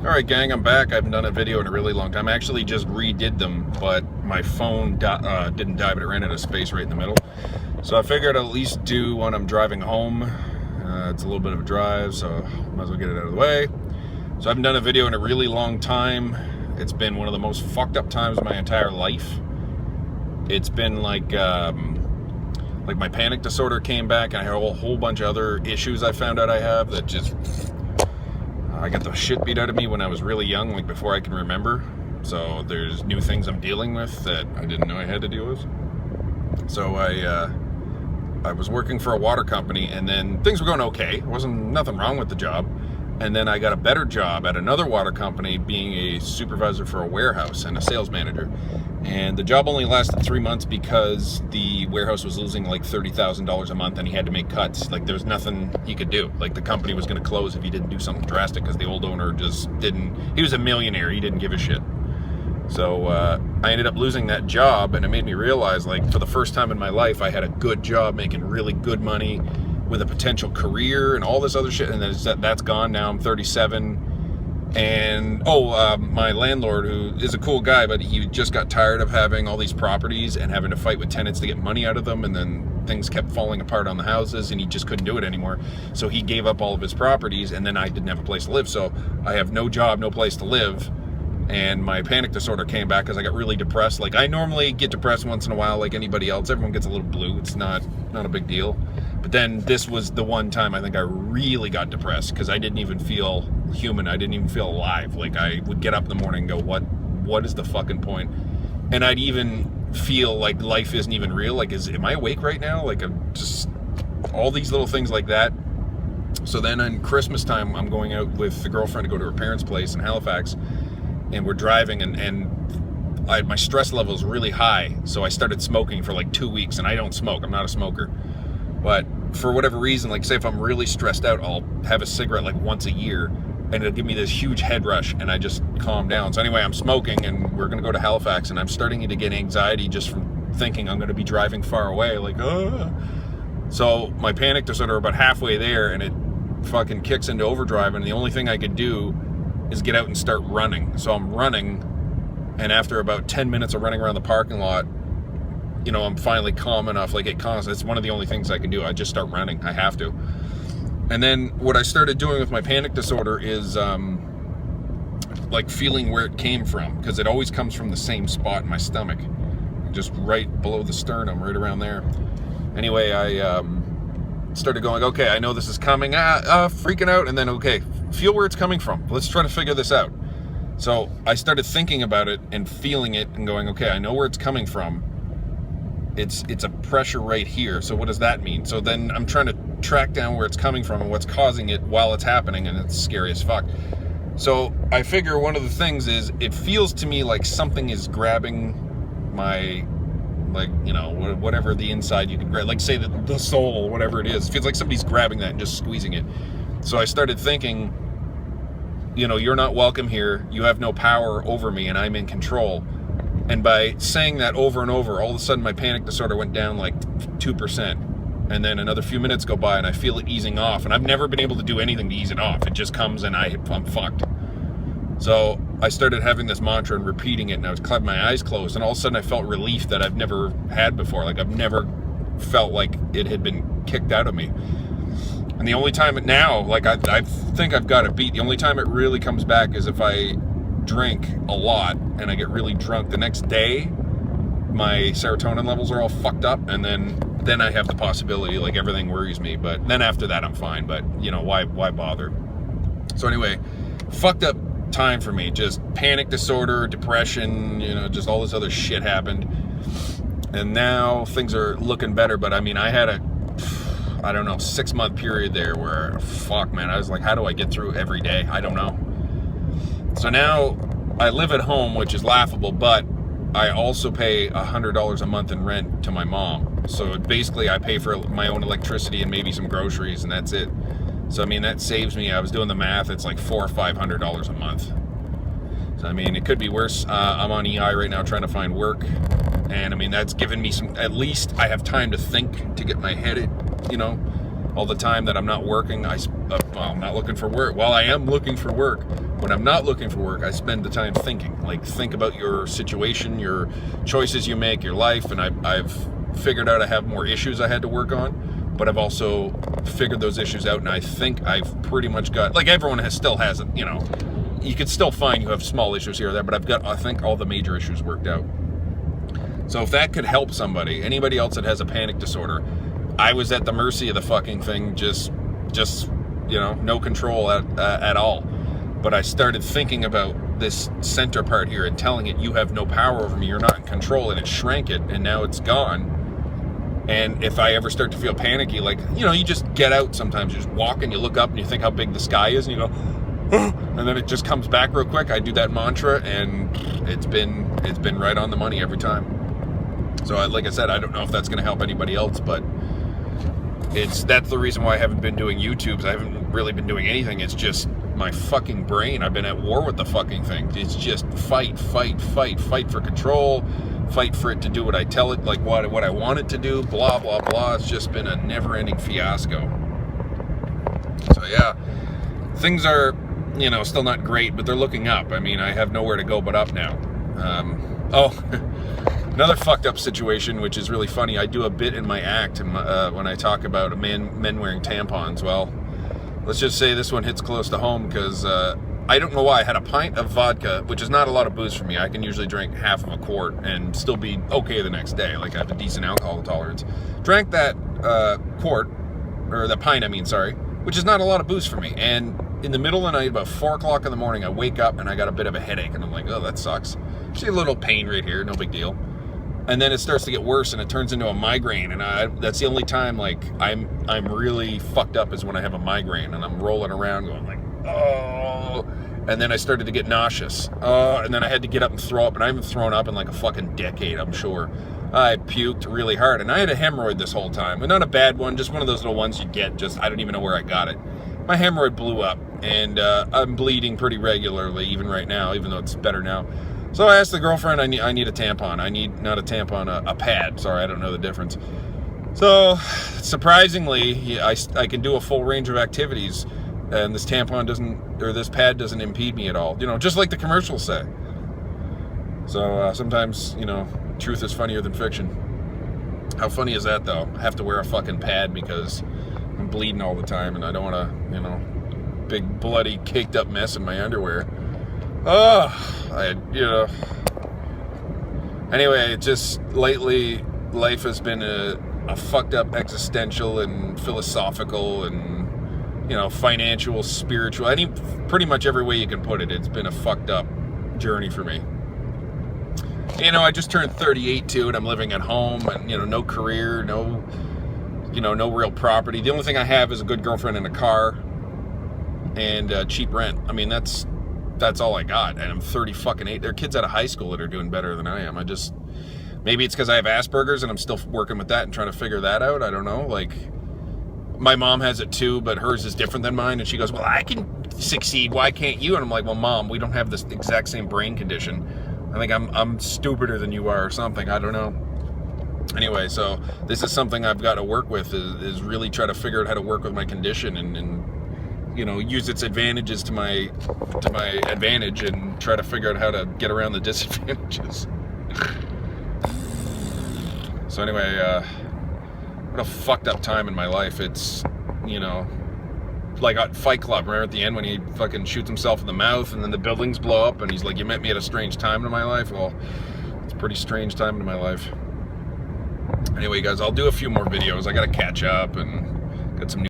Alright gang, I'm back. I haven't done a video in a really long time. I actually just redid them, but my phone didn't die, but it ran out of space right in the middle. So I figured I'd at least do when I'm driving home. It's a little bit of a drive, so might as well get it out of the way. So I haven't done a video in a really long time. It's been one of the most fucked up times of my entire life. It's been like my panic disorder came back, and I had a whole bunch of other issues I found out I have that just... I got the shit beat out of me when I was really young, like before I can remember. So there's new things I'm dealing with that I didn't know I had to deal with. So I was working for a water company, and then things were going okay. There wasn't nothing wrong with the job. And then I got a better job at another water company, being a supervisor for a warehouse and a sales manager. And the job only lasted 3 months because the warehouse was losing like $30,000 a month, and he had to make cuts. Like there was nothing he could do. Like the company was going to close if he didn't do something drastic, because the old owner just didn't. He was a millionaire. He didn't give a shit. So I ended up losing that job, and it made me realize, like, for the first time in my life, I had a good job making really good money with a potential career and all this other shit, and then that's gone. Now I'm 37. And my landlord, who is a cool guy, but he just got tired of having all these properties and having to fight with tenants to get money out of them, and then things kept falling apart on the houses, and he just couldn't do it anymore. So he gave up all of his properties, and then I didn't have a place to live. So I have no job, no place to live, and my panic disorder came back because I got really depressed. Like I normally get depressed once in a while, like anybody else. Everyone gets a little blue. It's not a big deal. But then this was the one time I think I really got depressed, because I didn't even feel human. I didn't even feel alive. Like I would get up in the morning and go, what is the fucking point? And I'd even feel like life isn't even real. Like, am I awake right now? Like, I'm just, all these little things like that. So then on Christmas time, I'm going out with the girlfriend to go to her parents' place in Halifax, and we're driving, and my stress level is really high. So I started smoking for like 2 weeks, and I don't smoke. I'm not a smoker. But for whatever reason, like say if I'm really stressed out, I'll have a cigarette like once a year, and it'll give me this huge head rush, and I just calm down. So anyway, I'm smoking, and we're gonna go to Halifax, and I'm starting to get anxiety just from thinking I'm gonna be driving far away, like, ah. So my panic disorder, about halfway there, and it fucking kicks into overdrive, and the only thing I could do is get out and start running. So I'm running, and after about 10 minutes of running around the parking lot, you know, I'm finally calm enough. Like it's one of the only things I can do. I just start running. I have to. And then what I started doing with my panic disorder is like feeling where it came from, because it always comes from the same spot in my stomach, just right below the sternum, right around there. Anyway, I started going, okay, I know this is coming, freaking out, and then, okay, feel where it's coming from. Let's try to figure this out. So I started thinking about it and feeling it and going, okay, I know where it's coming from. It's a pressure right here. So what does that mean? So then I'm trying to track down where it's coming from and what's causing it while it's happening, and it's scary as fuck. So I figure one of the things is, it feels to me like something is grabbing my, like, you know, whatever the inside you can grab, like say the soul, whatever it is. It feels like somebody's grabbing that and just squeezing it. So I started thinking, you know, you're not welcome here. You have no power over me, and I'm in control. And by saying that over and over, all of a sudden my panic disorder went down like 2%. And then another few minutes go by, and I feel it easing off. And I've never been able to do anything to ease it off. It just comes, and I'm fucked. So I started having this mantra and repeating it, and I was kept my eyes closed. And all of a sudden I felt relief that I've never had before. Like I've never felt like it had been kicked out of me. And the only time now, like I think I've got it beat. The only time it really comes back is if I drink a lot and I get really drunk. The next day, my serotonin levels are all fucked up, and then I have the possibility, like everything worries me. But then after that, I'm fine. But you know, why bother? So anyway, fucked up time for me. Just panic disorder, depression, you know, just all this other shit happened. And now things are looking better. But I mean, I had a, I don't know, 6-month period there where, fuck man, I was like, how do I get through every day? I don't know. So now I live at home, which is laughable, but I also pay $100 a month in rent to my mom. So basically I pay for my own electricity and maybe some groceries, and that's it. So I mean, that saves me, I was doing the math, it's like $400 or $500 a month. So I mean, it could be worse. I'm on EI right now trying to find work, and I mean, that's given me some, at least I have time to think, to get my head, you know, all the time that I'm not working. I'm not looking for work. Well, I am looking for work, When I'm not looking for work, I spend the time thinking. Like, think about your situation, your choices you make, your life, and I've figured out I have more issues I had to work on, but I've also figured those issues out, and I think I've pretty much got, like everyone still has it, you know, you can still find you have small issues here or there, but I've got, I think, all the major issues worked out. So if that could help somebody, anybody else that has a panic disorder, I was at the mercy of the fucking thing, just you know, no control at all. But I started thinking about this center part here and telling it, you have no power over me, you're not in control, and it shrank it, and now it's gone. And if I ever start to feel panicky, like, you know, you just get out sometimes, you just walk and you look up and you think how big the sky is, and you go, and then it just comes back real quick. I do that mantra, and it's been right on the money every time. So like I said, I don't know if that's going to help anybody else, but that's the reason why I haven't been doing YouTubes. I haven't really been doing anything. It's just my fucking brain. I've been at war with the fucking thing. It's just fight for control, fight for it to do what I tell it, like what I want it to do, blah, blah, blah. It's just been a never-ending fiasco. So yeah, things are, you know, still not great, but they're looking up. I mean, I have nowhere to go but up now. Another fucked up situation, which is really funny. I do a bit in my act when I talk about men wearing tampons. Well, let's just say this one hits close to home because I don't know why. I had a pint of vodka, which is not a lot of booze for me. I can usually drink half of a quart and still be okay the next day. Like, I have a decent alcohol tolerance. Drank that pint, I mean, sorry, which is not a lot of booze for me. And in the middle of the night, about 4 o'clock in the morning, I wake up and I got a bit of a headache. And I'm like, oh, that sucks. See a little pain right here, no big deal. And then it starts to get worse and it turns into a migraine. And that's the only time, like, I'm really fucked up is when I have a migraine and I'm rolling around going like, oh. And then I started to get nauseous. And then I had to get up and throw up. And I haven't thrown up in like a fucking decade, I'm sure. I puked really hard. And I had a hemorrhoid this whole time. And not a bad one, just one of those little ones you get. Just, I don't even know where I got it. My hemorrhoid blew up. And I'm bleeding pretty regularly, even right now, even though it's better now. So I asked the girlfriend, I need a tampon. I need, not a tampon, a pad. Sorry, I don't know the difference. So, surprisingly, I can do a full range of activities, and this this pad doesn't impede me at all. You know, just like the commercials say. So, sometimes, you know, truth is funnier than fiction. How funny is that, though? I have to wear a fucking pad because I'm bleeding all the time, and I don't want to, you know, big, bloody, caked up mess in my underwear. Anyway, just lately, life has been a fucked up existential and philosophical and, you know, financial, spiritual, pretty much every way you can put it. It's been a fucked up journey for me. You know, I just turned 38 too, and I'm living at home, and, you know, no career, no real property. The only thing I have is a good girlfriend and a car and cheap rent. I mean, that's all I got, and I'm 38. There are kids out of high school that are doing better than I am. Maybe it's because I have Asperger's and I'm still working with that and trying to figure that out. I don't know. Like, my mom has it too, but hers is different than mine, and she goes, well, I can succeed. Why can't you? And I'm like, well, Mom, we don't have this exact same brain condition. I think I'm stupider than you are or something. I don't know. Anyway, so this is something I've got to work with, is really try to figure out how to work with my condition and you know, use its advantages to my advantage and try to figure out how to get around the disadvantages. So anyway, what a fucked up time in my life. It's, you know, like at Fight Club, remember at the end when he fucking shoots himself in the mouth and then the buildings blow up and he's like, you met me at a strange time in my life? Well, it's a pretty strange time in my life. Anyway, guys, I'll do a few more videos. I gotta catch up and get some new